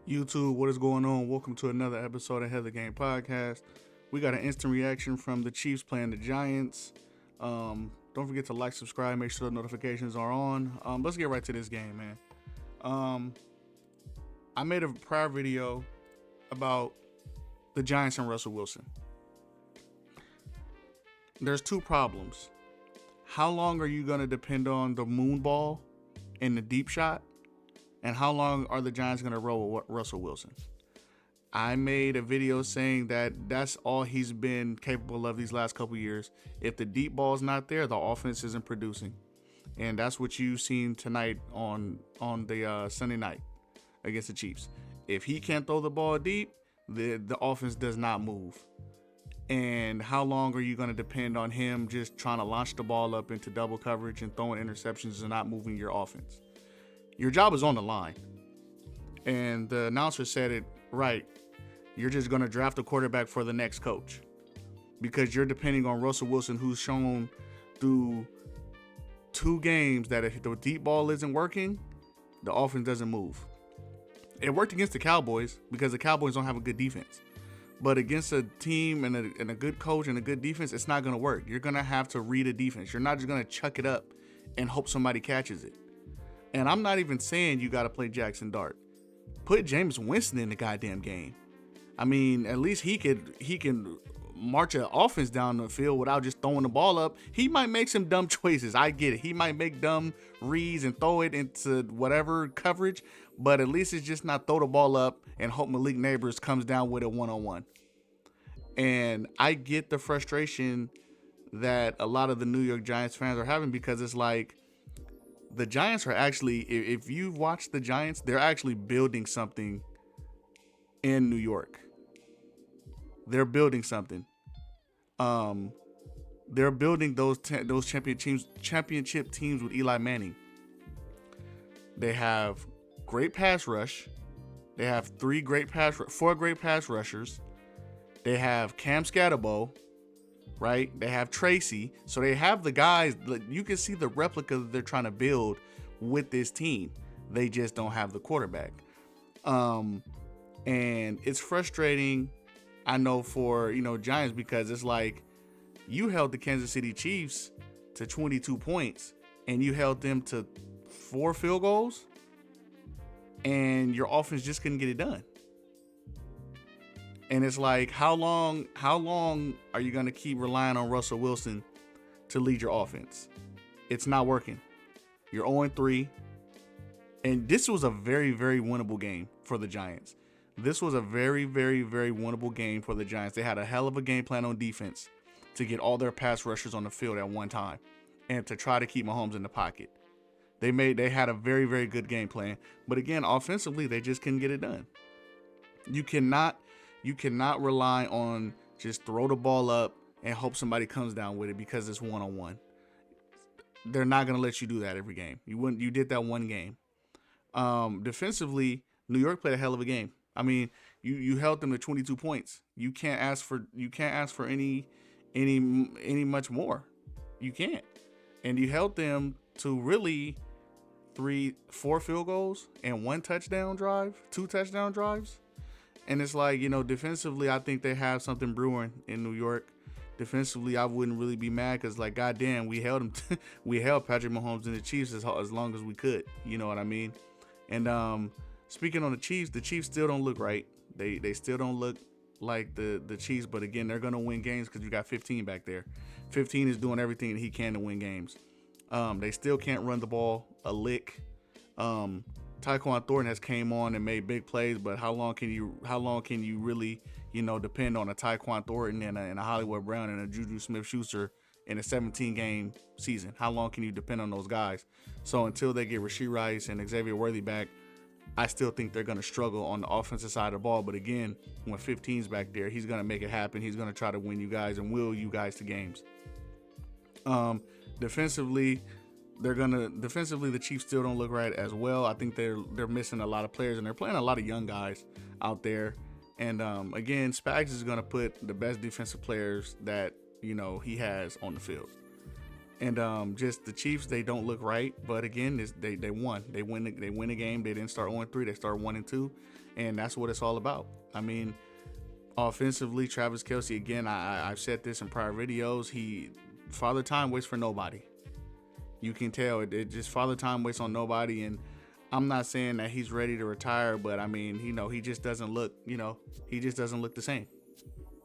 YouTube, what is going on? Welcome to another episode of Ahead of the Game Podcast. We got an instant reaction from the Chiefs playing the Giants. Don't forget to like, subscribe, make sure the notifications are on. Let's get right to this game, man. I made a prior video about the Giants and Russell Wilson. There's two problems. How long are you going to depend on the moon ball and the deep shot? And how long are the Giants going to roll with Russell Wilson? I made a video saying that that's all he's been capable of these last couple years. If the deep ball's not there, the offense isn't producing. And that's what you've seen tonight on the Sunday night against the Chiefs. If he can't throw the ball deep, the offense does not move. And how long are you going to depend on him just trying to launch the ball up into double coverage and throwing interceptions and not moving your offense? Your job is on the line. And the announcer said it right. You're just going to draft a quarterback for the next coach because you're depending on Russell Wilson, who's shown through 2 games that if the deep ball isn't working, the offense doesn't move. It worked against the Cowboys because the Cowboys don't have a good defense. But against a team and a good coach and a good defense, it's not going to work. You're going to have to read a defense. You're not just going to chuck it up and hope somebody catches it. And I'm not even saying you got to play Jackson Dart. Put Jameis Winston in the goddamn game. I mean, at least he can march an offense down the field without just throwing the ball up. He might make some dumb choices. I get it. He might make dumb reads and throw it into whatever coverage, but at least it's just not throw the ball up and hope Malik Neighbors comes down with it one-on-one. And I get the frustration that a lot of the New York Giants fans are having because it's like, the Giants are actually, if you've watched the Giants, they're actually building something in New York. They're building something. They're building those championship teams with Eli Manning. They have great pass rush. They have 4 great pass rushers. They have Cam Scatterbo. Right? They have Tracy. So they have the guys. You can see the replica that they're trying to build with this team. They just don't have the quarterback. And it's frustrating, I know, for, Giants, because it's like you held the Kansas City Chiefs to 22 points and you held them to 4 field goals and your offense just couldn't get it done. And it's like, how long are you going to keep relying on Russell Wilson to lead your offense? It's not working. You're 0-3. And this was a very, very winnable game for the Giants. This was a very, very, very winnable game for the Giants. They had a hell of a game plan on defense to get all their pass rushers on the field at one time and to try to keep Mahomes in the pocket. They had a very, very good game plan. But again, offensively, they just couldn't get it done. You cannot rely on just throw the ball up and hope somebody comes down with it because it's one-on-one. They're not going to let you do that every game. You did that one game. Defensively, New York played a hell of a game. I mean, you held them to 22 points. You can't ask for any much more. You can't. And you held them to really 4 field goals and 1 touchdown drive, 2 touchdown drives. And it's like, defensively, I think they have something brewing in New York. Defensively, I wouldn't really be mad because, like, goddamn, we held him. We held Patrick Mahomes and the Chiefs as long as we could. You know what I mean? And speaking on the Chiefs still don't look right. They still don't look like the Chiefs. But again, they're gonna win games because you got 15 back there. 15 is doing everything that he can to win games. They still can't run the ball a lick. Tyquan Thornton has came on and made big plays, but how long can you really, depend on a Tyquan Thornton and a Hollywood Brown and a Juju Smith-Schuster in a 17-game season? How long can you depend on those guys? So until they get Rashee Rice and Xavier Worthy back, I still think they're going to struggle on the offensive side of the ball. But again, when 15's back there, he's going to make it happen. He's going to try to win you guys and will you guys to games. Defensively, the Chiefs still don't look right as well. I think they're missing a lot of players and they're playing a lot of young guys out there. And again, Spags is going to put the best defensive players that he has on the field. And just the Chiefs, they don't look right. But again, they won. They win a game. They didn't start 0-3. They start 1-2, and that's what it's all about. I mean, offensively, Travis Kelce, again, I've said this in prior videos. Father Time waits for nobody. You can tell it just Father Time waits on nobody. And I'm not saying that he's ready to retire, but I mean, he just doesn't look, he just doesn't look the same.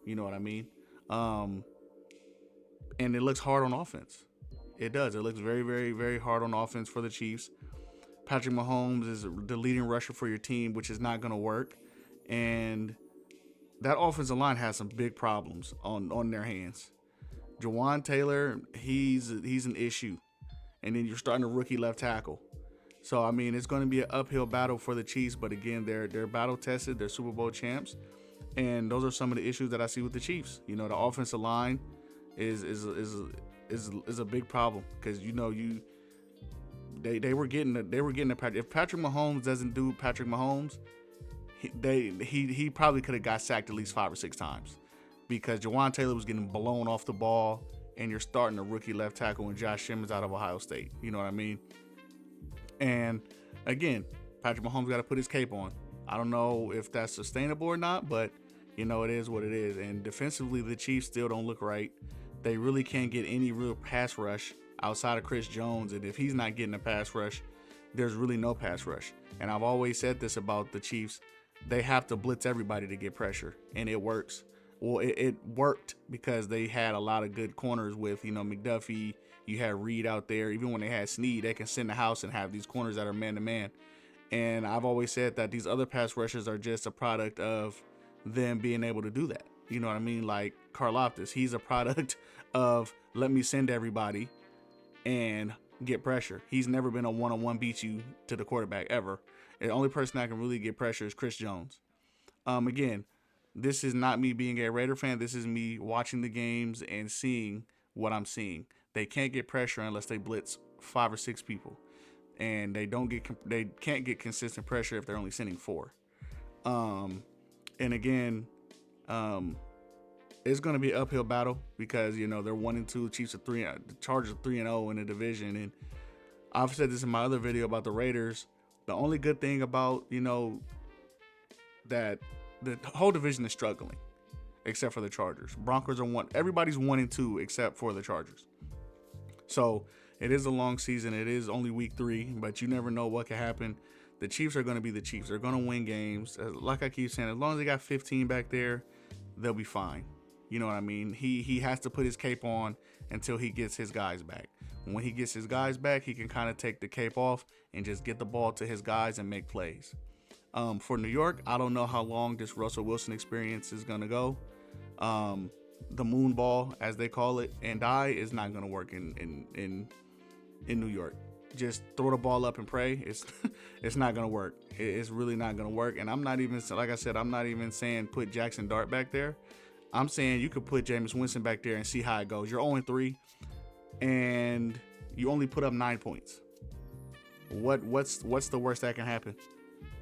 You know what I mean? And it looks hard on offense. It does. It looks very, very, very hard on offense for the Chiefs. Patrick Mahomes is the leading rusher for your team, which is not going to work. And that offensive line has some big problems on their hands. Jawan Taylor, he's an issue. And then you're starting a rookie left tackle. So, I mean, it's going to be an uphill battle for the Chiefs. But again, they're battle tested. They're Super Bowl champs. And those are some of the issues that I see with the Chiefs. The offensive line is a big problem because they were getting if Patrick Mahomes doesn't do Patrick Mahomes, he probably could have got sacked at least 5 or 6 times because Jawan Taylor was getting blown off the ball, and you're starting a rookie left tackle and Josh Simmons out of Ohio State. You know what I mean? And again, Patrick Mahomes got to put his cape on. I don't know if that's sustainable or not, but it is what it is. And defensively, the Chiefs still don't look right. They really can't get any real pass rush outside of Chris Jones. And if he's not getting a pass rush, there's really no pass rush. And I've always said this about the Chiefs. They have to blitz everybody to get pressure, and it works. Well, it worked because they had a lot of good corners with, McDuffie. You had Reed out there. Even when they had Snead, they can send the house and have these corners that are man-to-man. And I've always said that these other pass rushers are just a product of them being able to do that. You know what I mean? Like Karlaftis, he's a product of let me send everybody and get pressure. He's never been a one-on-one beat you to the quarterback ever. The only person that can really get pressure is Chris Jones. Again, this is not me being a Raider fan. This is me watching the games and seeing what I'm seeing. They can't get pressure unless they blitz 5 or 6 people, and they can't get consistent pressure if they're only sending 4. And again, it's going to be an uphill battle because they're 1-2. Chiefs are 3. The Chargers are 3-0 in the division, and I've said this in my other video about the Raiders. The only good thing about that the whole division is struggling, except for the Chargers. Broncos are 1. Everybody's 1-2 except for the Chargers. So it is a long season. It is only week 3, but you never know what can happen. The Chiefs are going to be the Chiefs. They're going to win games. Like I keep saying, as long as they got 15 back there, they'll be fine. You know what I mean? He has to put his cape on until he gets his guys back. When he gets his guys back, he can kind of take the cape off and just get the ball to his guys and make plays. For New York, I don't know how long this Russell Wilson experience is going to go. The moon ball, as they call it, and die is not going to work in New York. Just throw the ball up and pray. It's not going to work. It's really not going to work. And I'm not even, like I said, I'm not even saying put Jackson Dart back there. I'm saying you could put Jameis Winston back there and see how it goes. You're 0-3, and you only put up 9 points. What's the worst that can happen?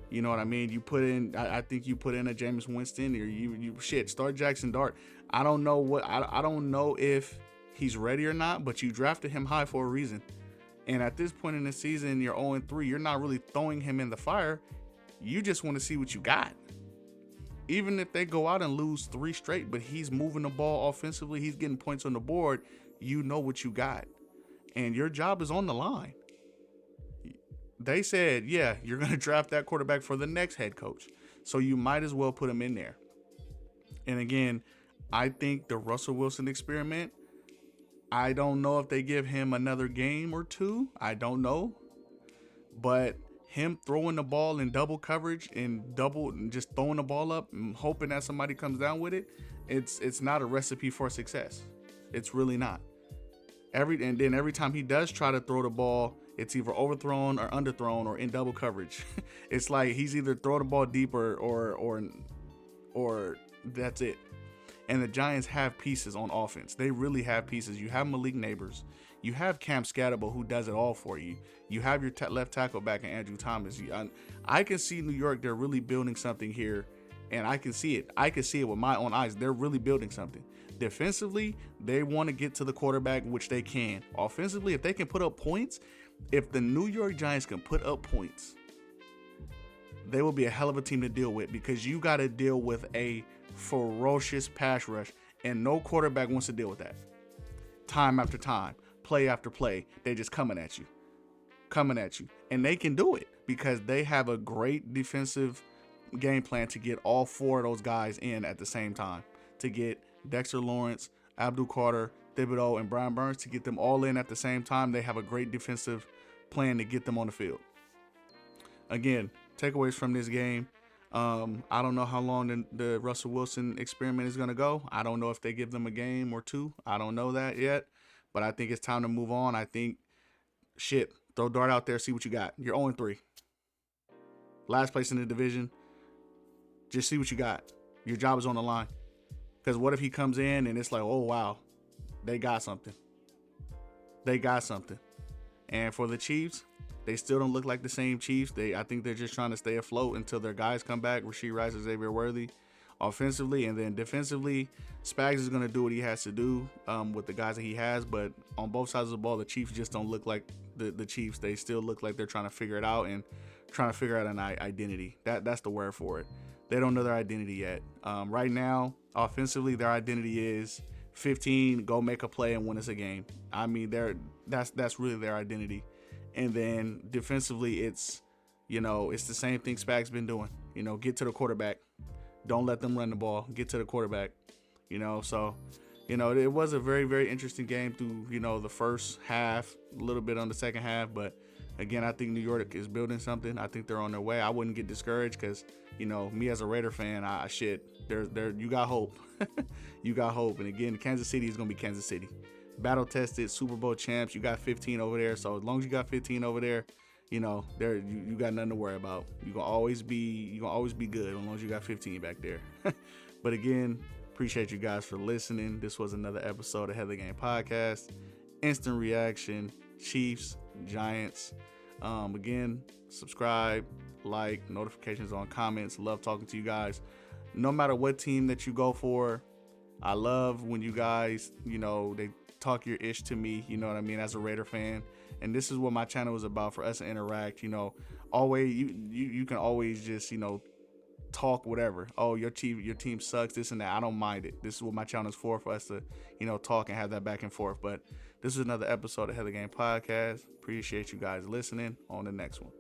You know what I mean? You put in, I think you put in a Jameis Winston, or you start Jackson Dart. I don't know if he's ready or not, but you drafted him high for a reason. And at this point in the season, you're 0-3. You're not really throwing him in the fire. You just want to see what you got. Even if they go out and lose 3 straight, but he's moving the ball offensively, he's getting points on the board, you know what you got. And your job is on the line. They said, yeah, you're going to draft that quarterback for the next head coach. So you might as well put him in there. And again, I think the Russell Wilson experiment, I don't know if they give him another game or 2. I don't know. But him throwing the ball in double coverage and just throwing the ball up and hoping that somebody comes down with it, it's not a recipe for success. It's really not. And then every time he does try to throw the ball, it's either overthrown or underthrown or in double coverage. It's like he's either throw the ball deeper or that's it. And the Giants have pieces on offense. They really have pieces. You have Malik Neighbors. You have Cam Scatterbo, who does it all for you. You have your left tackle back in Andrew Thomas. I can see New York, they're really building something here. And I can see it. I can see it with my own eyes. They're really building something. Defensively, they want to get to the quarterback, which they can. Offensively, if they can put up points, if the New York Giants can put up points, they will be a hell of a team to deal with, because you got to deal with a ferocious pass rush, and no quarterback wants to deal with that. Time after time, play after play, they just coming at you. And they can do it because they have a great defensive game plan to get all four of those guys in at the same time, to get Dexter Lawrence, Abdul Carter, Thibodeau, and Brian Burns, to get them all in at the same time. They have a great defensive plan to get them on the field. Again, takeaways from this game. I don't know how long the Russell Wilson experiment is going to go. I don't know if they give them a game or two. I don't know that yet, but I think it's time to move on. I think, throw Dart out there, see what you got. You're 0-3. Last place in the division. Just see what you got. Your job is on the line. Because what if he comes in and it's like, oh, wow, they got something. And for the Chiefs, they still don't look like the same Chiefs. I think they're just trying to stay afloat until their guys come back, Rashee Rice and Xavier Worthy, offensively. And then defensively, Spags is going to do what he has to do with the guys that he has. But on both sides of the ball, the Chiefs just don't look like the Chiefs. They still look like they're trying to figure it out and trying to figure out an identity. That's the word for it. They don't know their identity yet. Right now, offensively, their identity is 15, go make a play and win us a game. I mean, that's really their identity. And then defensively, it's the same thing Spag's been doing. Get to the quarterback. Don't let them run the ball. Get to the quarterback. So it was a very, very interesting game through, the first half, a little bit on the second half. But again, I think New York is building something. I think they're on their way. I wouldn't get discouraged because, me as a Raider fan, you got hope. You got hope. And again, Kansas City is going to be Kansas City. Battle tested, Super Bowl champs. You got 15 over there. So as long as you got 15 over there, you got nothing to worry about. You're gonna always be good as long as you got 15 back there. But again, appreciate you guys for listening. This was another episode of Ahead of the Game Podcast. Instant reaction, Chiefs, Giants. Again, subscribe, like, notifications on, comments. Love talking to you guys. No matter what team that you go for, I love when you guys, they talk your ish to me, as a Raider fan. And this is what my channel is about, for us to interact. Always you can always just talk whatever. Oh, your team sucks, this and that. I don't mind it. This is what my channel is for us to talk and have that back and forth. But this is another episode of Ahead of the Game Podcast. Appreciate you guys listening. On the next one.